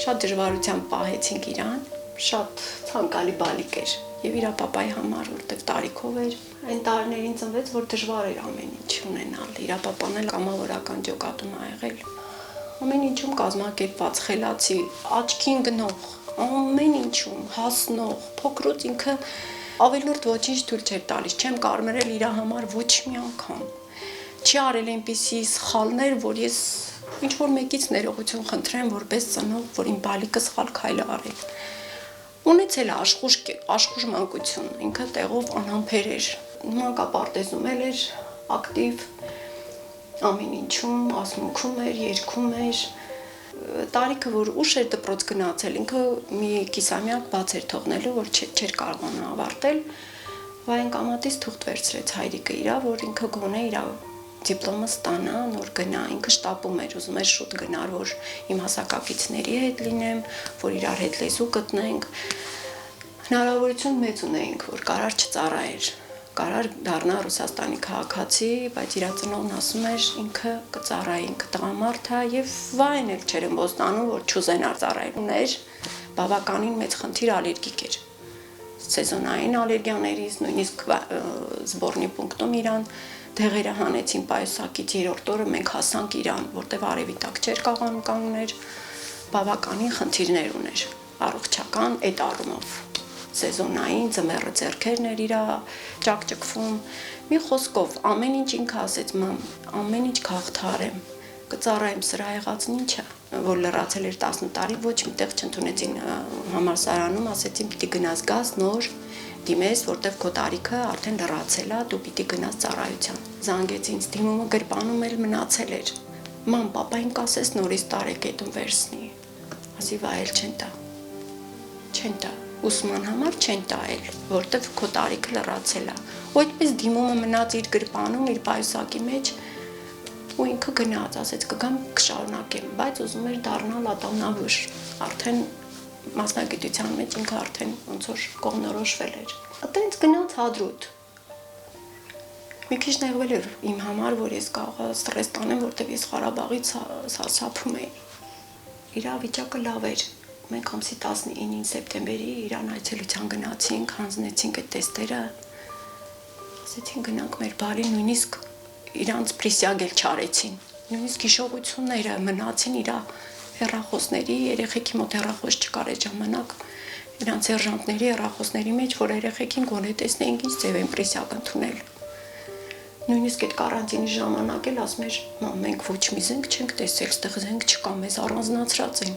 Շատ դժվարությամբ պահեցինք իրան, շատ ցանկալի բալիկ էր եւ իր պապայի համար, որտեղ տարիքով էր, այն տարիներին ծնվեց, որ դժվար էր ամեն ինչ ունենալ։ Իր պապան էլ կամավորական ջոկատում ա եղել։ Ամեն ինչում կազմակերպված, խելացի, աչքին գնող, ամեն ինչում հասնող, փոքրուց ինքը ավելորդ ոչինչ թույլ չէր տալիս, չեմ կարմրել իր համար ոչ մի անգամ։ Չի արել այնպիսի սխալներ, որ ես ինչ-որ մեկից ներողություն խնդրեմ, որպես ծնող, որ իմ բալիկը սխալ քայլ արել։ Ունեցել է աշխուժ մանկություն, ինքը տեղով անհամբեր էր, մանկապարտեզում էր, ակտիվ, ամեն ինչում, ասմունքում էր, երգում էր, տարիքը, որ ուշ էր դպրոց գնացել, ինքը մի կիսամյակ բաց էր թողնելու, որ չէր կարողանա ավարտել, վային կամատից թուղթ վերցրեց հայրիկը իրա, որ ինքը գոնե իրա դիպլոմը ստանա, նոր գնա, ինքը շտապում էր, ուզում էր շուտ գնար, որ իմ հասակակիցների հետ լինեմ, որ իրար հետ լեզու գտնենք, հնարավորություն մեծ ունեինք, որ կարար չծառայեր, կարար դառնա Ռուսաստանի քաղաքացի, բայց իր ծնողն ասում էր ինքը կծառայի, ինքը տղամարդ է եւ վայն էլ չէր ըմբոստանում, որ չուզենար ծառայել։ Ուներ բավականին մեծ խնդիր ալերգիկ էր։ Սեզոնային ալերգիաներից, նույնիսկ զբորնի պունկտում իրան դեղերը հանեցին պայուսակից 3-րդ օրը մենք հասանք իրան, որտեղ արևի տակ չէր կարողանում կանգնել, բավականին խնդիրներ ուներ, առողջական այդ առումով։ Սեզոնային ձմեռը ձեռքերն էր իրա ճակճկվում, մի խոսքով ամեն ինչ ինքը ասեց, մամ, ամեն ինչ կհաղթահար եմ, կծառայեմ, սրա եղածն ինչ է, որ լրացել էր 10 տարի, ոչ միտեղ չընդունեցին համալսարանում, ասեցին պիտի գնաս գաս նոր դիմես, որտեղ քո տարիքը արդեն լրացել է, դու պիտի գնաս ծառայության։ Զանգեց ինձ, դիմումը գրպանում էլ մնացել էր։ Մամ, պապային կասես նորից տարեկետում վերցնի։ Ասի վայել չեն տա։ Չեն տա։ Ուսման համար չեն տայել, որտեղ քո տարիքը լրացել է։ Ու այդպես դիմումը մնաց իր գրպանում, իր պայուսակի մեջ, ու ինքը գնաց, ասեց կգամ կշարունակեմ, բայց ուզում էր դառնալ ատամնաբույժ։ Արդեն մասնագիտության մեջ ինքը արդեն ոնց որ կողմնորոշվել էր։ Այդտենց գնաց հադրուտ։ Մի քիչ նեղվել էր իմ համար, որ ես կարող ստրես տանեմ, որտեղ ես Ղարաբաղից սարսափում էի։ Իր վիճակը լավ էր։ Մենք ամսի 19-ին սեպտեմբերի իրան այցելության գնացինք, հանձնեցինք այդ տեստերը, ասեցին գնանք մեր բարի, նույնիսկ իրանց պրիսյագ էլ չարեցին, նույնիսկ հիշողությունները մնացին իրա հեռախոսների, երեխեքի մոտ հեռախոս չկար այդ ժամանակ, իրանց սերժանտների հեռախոսների մեջ, որ երեխեքին գոնե տեսնեինք ինչ ձև են պրիսյագ ընդունել։ Նույնիսկ այդ կարանտինի ժամանակ էլ ասում էր, մամ, մենք ոչ մի զենք չենք տեսել, ստեղ զենք չկա, մեզ առանձնացրած են։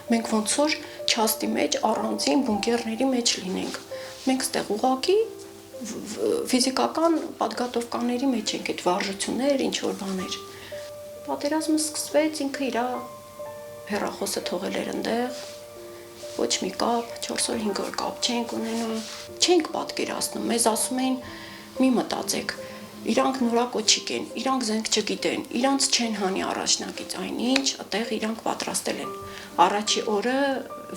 Մենք ոնց որ չաստի մեջ առանձին բունկերների մեջ լինենք։ Մենք ստեղ ուղակի ֆիզիկական պատգատովկաների մեջ ենք, այդ վարժություններ, ինչ որ բաներ։ Պատերազմը սկսվեց, ինքը իր հեռախոսը թողել էր այնտեղ, ոչ մի կապ, 4 օր 5 օր կապ չենք ունենում, չենք պատկերացնում, մեզ ասում էին մի մտածեք, իրանք նորակոչիկ են, իրանք զենք չգիտեն, իրանք չեն հանի առաջնակից այնինչ, այդտեղ իրանք պատրաստել են։ Առաջի օրը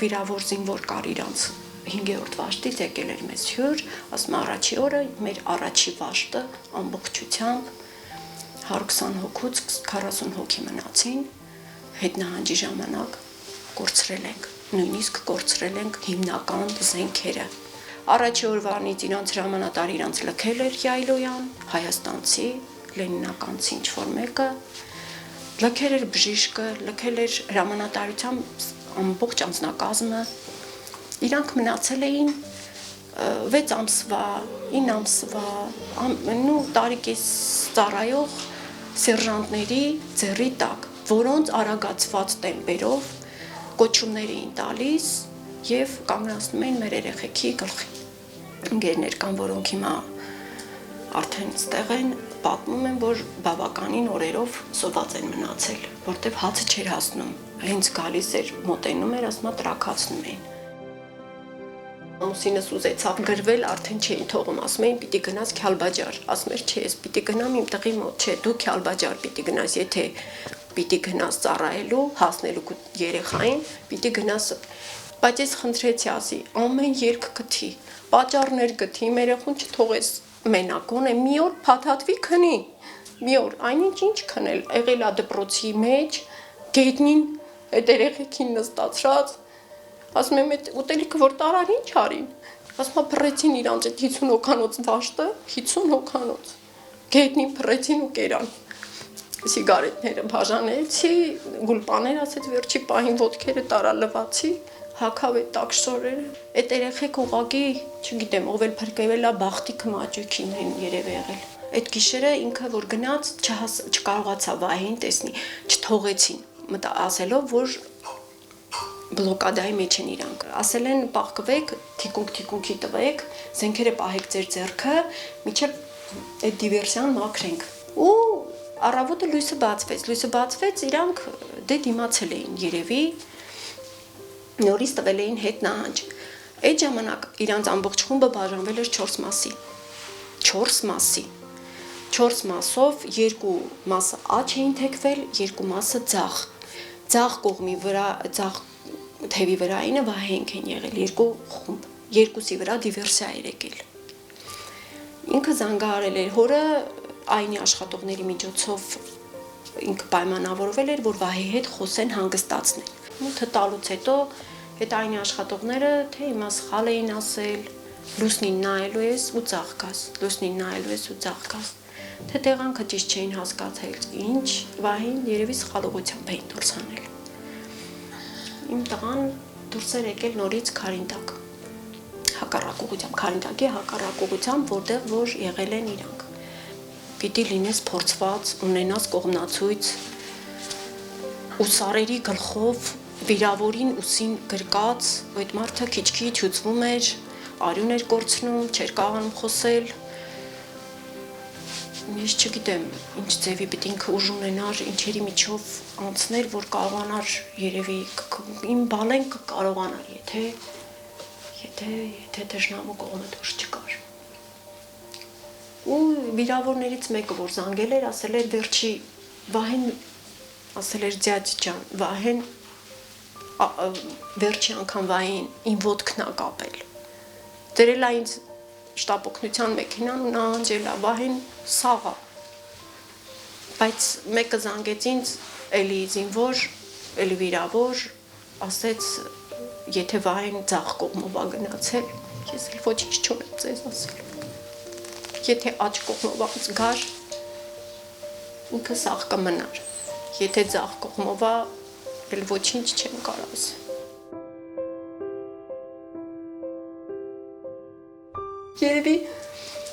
վիրավոր զինվոր կար իրանք 5-րդ վաշտից եկել էր մեզ հյուր, ասում առաջի օրը մեր առաջի վաշտը ամբողջությամբ 120 հոգուց 40 հոգի մնացին, հետնահանջի ժամանակ կորցրել ենք, նույնիսկ կորցրել ենք հիմնական զենքերը։ Առաջի օրվանից իրանց հրամանատար իրանց լքել էր Յայլոյան, հայաստանցի, լենինականցի ինչ-որ մեկը, լքել էր բժիշկը, լքել էր հրամանատարության ամբողջ անձնակազմը, իրանք մնացել էին 6 ամսվա, 9 ամսվա, նու տարիքես ծառայող սերժանտների ձեռի տակ, որոնց արագացված տեմպերով կոչումներ էին տալիս և կանգնացնում էին մեր երեխեքի գլխի։ Ընկերներ կան, որոնք հիմա արդեն ստեղ են, պատմում են, որ բավականին օրերով սոված են մնացել, որտև հացը չէր հասնում, հենց գալիս էր, մոտենում էր, ասում տրաքացնում էին։ Ամուսինս ուզեցավ գրվել, արդեն չէին թողում, ասում էին պիտի գնաս Քյալբաջար, ասում էր չէ, ես պիտի գնամ իմ տղի մոտ, չէ, դու Քյալբաջար պիտի գնաս, եթե պիտի գնաս ծառայելու, հասնելու երեխային, պիտի գնաս, բայց ես խնդրեցի ասի, ամեն երկ գթի, պատճառներ գթի, իմ երեխուն չթողես մենակ, գոնե մի օր փաթաթվի քնի, մի օր, այնինչ ինչ քնել, եղել է դպրոցի մեջ, գետնին Այդ երեխեքին նստացրած, ասում եմ, այդ ուտելիքը որ տարան ինչ արին։ Ասում եմ, փռեցին իրանց այդ 50 հոգանոց դաշտը, 50 հոգանոց։ Գետնին փռեցին ու կերան։ Սիգարետները բաժանեցի, գուլպաներ ասեց վերջի պահին ոտքերը տարա լվացի, հագավ այդ տաքշորերը։ Այդ երեխեք ուղղակի, չգիտեմ, ով էլ փրկվել է բախտի կմաճուկին են երևի եղել։ Այդ գիշերը ինքը որ գնաց, չկարողացավ Վահեին տեսնի, չթողեցին, ասելով, որ բլոկադայի մեջ են իրանք։ Ասել են պահկվեք, թիկունքի տվեք, զենքերը պահեք ձեր ձեռքը, մինչև այդ դիվերսիան մաքրենք։ Ու առավոտը լույսը բացվեց, իրանք դե դիմացել էին երևի, նորից տվել էին հետ նահանջ։ Այդ ժամանակ իրանց ամբողջ խումբը բաժանվել էր 4 մասի։ 4 մասի։ 4 մասով 2 մասը աջ էին թեքվել, 2 մասը ձախ։ Ձախ կողմի վրա, ձախ թևի վրայինը Վահեինք են եղել 2 խումբ, 2-ի վրա դիվերսիա էր եկել։ Ինքը զանգահարել էր հորը այնի աշխատողների միջոցով ինքը պայմանավորվել էր, որ Վահեի հետ խոսեն հանգստացնել։ Մութը տալուց հետո այդ այնի աշխատողները թե հիմա սխալ էին ասել, լուսնին նայելու ես ու ձախ գաս, լուսնին նայելու ես ու ձախ գաս։ Թե տեղանքը ճիշտ չէին հասկացել, ինչ Վահեին երևի սխալողությամբ էին դուրս հանել։ Իմ տղան դուրս էր եկել նորից Քարինտակ, հակառակ Քարինտակի հակառակ ուղղությամբ, որտեղ որ եղել են իրանք։ Պիտի լինես փորձված, ունենաս կողմնացույց ու սարերի գլխով վիրավորին ուսին գրկած, այդ մարդը քիչ-քիչ հյուծվում էր, արյուն էր կորցնում, չէր կարողանում խոսել։ Ես չգիտեմ, ինչ ձևի պիտի ինքը ուժ ունենար, ինչերի միջով անցներ, որ կարողանար երևի իմ բալեն կկարողանար, եթե դժնամու կողմը դուրս չկար։ Ու վիրավորներից մեկը, որ զանգել էր, ասել էր վերջի Վահեն, ասել էր ձյաձ ջան, Վահեն վերջի անգամ Վահեն իմ ոտքն ա կապել։ Դրել ա ինձ շտապօգնության մեքենան ու նահանջել ա, Վահեն սաղ ա։ Բայց մեկը զանգեց ինձ, էլի զինվոր, էլի վիրավոր, ասեց, եթե Վահեն ձախ կողմով ա գնացել, ես էլ ոչինչ չունեմ ձեզ ասել։ Եթե աջ կողմով գար, ինքը սաղ կմնար, եթե ձախ կողմով էլ ոչինչ չեմ կարող ասել։ Երևի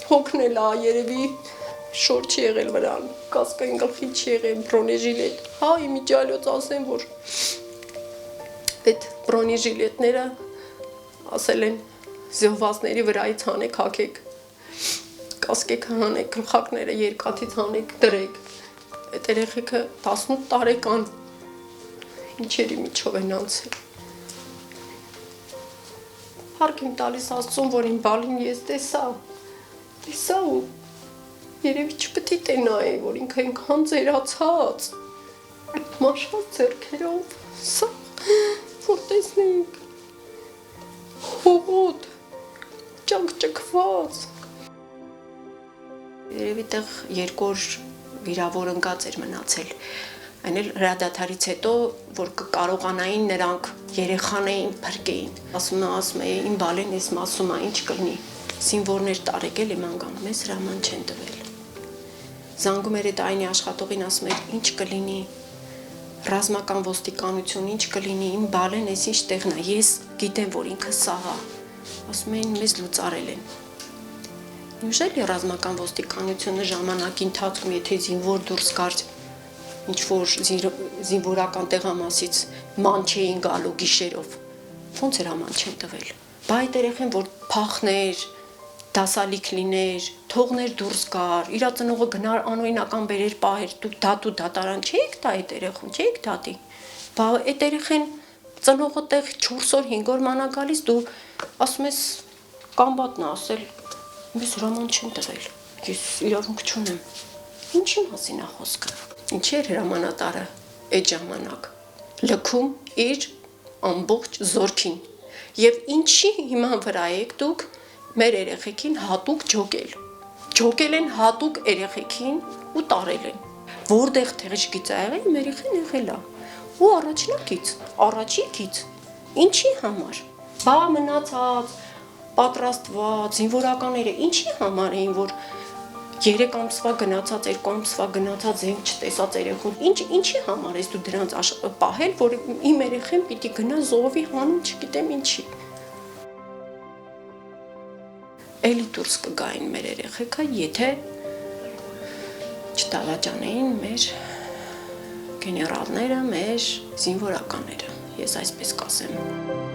հոգնել ա, երևի շոր չի եղել վրան, կասկային գլխի չի եղել, բրոնեժիլետ։ Հա, իմիջիալոց ասեմ, որ այդ բրոնեժիլետները ասել են զոհվածների վրայից հանեք, հագեք, կասկեքը հանեք, գլխակները երկաթից հանեք, դրեք։ Այդ երեխեքը 18 տարեկան ինչերի միջով են անցել։ Հարկ եմ տալիս Աստծուն, որ իմ բալին ես տեսա ու երևի չպետք է նայի, որ ինքը այնքան ձերացած, մաշված ձեռքերով, սա, որ տեսնենք, հողոտ, ճանք ճկված։ Երևի տեղ 2 օր վիրավոր ընկած էր մնացել, այն էլ հրադադարից հետո, որ կկարողանային նրանք երեխան էին փրկեին։ Ասում է, իմ բալեն ես մասում է, ինչ կլինի։ Զինվորներ տարեկել եմ անգանում, ես հրաման չեն տվել։ Զանգում էր այդ այնի աշխատողին, ասում էր, ինչ կլինի, ռազմական ոստիկանություն, ինչ կլինի, իմ բալեն ես ինչ տեղն է, ես գիտեմ, որ ինքը սաղ է։ Ասում էին, մեզ լուծարել են։ Ուժելի ռազմական ոստիկանությունը ժամանակի ընթացքում, եթե զինվոր դուրս գար ինչ-որ զինվորական տեղամասից ման չէին գալու գիշերով, ոնց էր աման չեն տվել։ Բա այդ երեխեն, որ փախներ, դասալիք լիներ, թողներ դուրս գար, իր ծնողը գնար անօրինական բերեր պահեր, դուք դատու դատարան չէիք տա այդ երեխուն, չէիք դատի։ Բա այդ երեխեն ծնողը տեղ 4 օր, 5 օր մանա գալիս, դու ասում ես կամբատն ասել, մեզ հրաման չեն տվել, ես իրավունք չունեմ։ Ինչի մասին է խոսքը։ Ինչի էր հրամանատարը այդ ժամանակ լքում իր ամբողջ զորքին եւ ինչի հիման վրա եք դուք մեր երեխեքին հատուկ ջոկել են հատուկ երեխեքին ու տարել են որտեղ թեժ գիծ ա եղել մեր երեխեն եղել է ու առաջիկից, ինչի համար, բա մնացած, պատրաստված, զինվորականները ինչի համար էին, որ 3 ամսվա գնացած, 2 ամսվա գնացած զենք չտեսած երեխուն, ինչի համար ես դու դրանց պահել, որ իմ երեխեն պիտի գնա զոհվի հանուն չգիտեմ ինչի։ Էլի դուրս կգային մեր երեխեքը, եթե չդավաճանեին մեր գեներալները, մեր զինվորականները, ես այսպես կասեմ։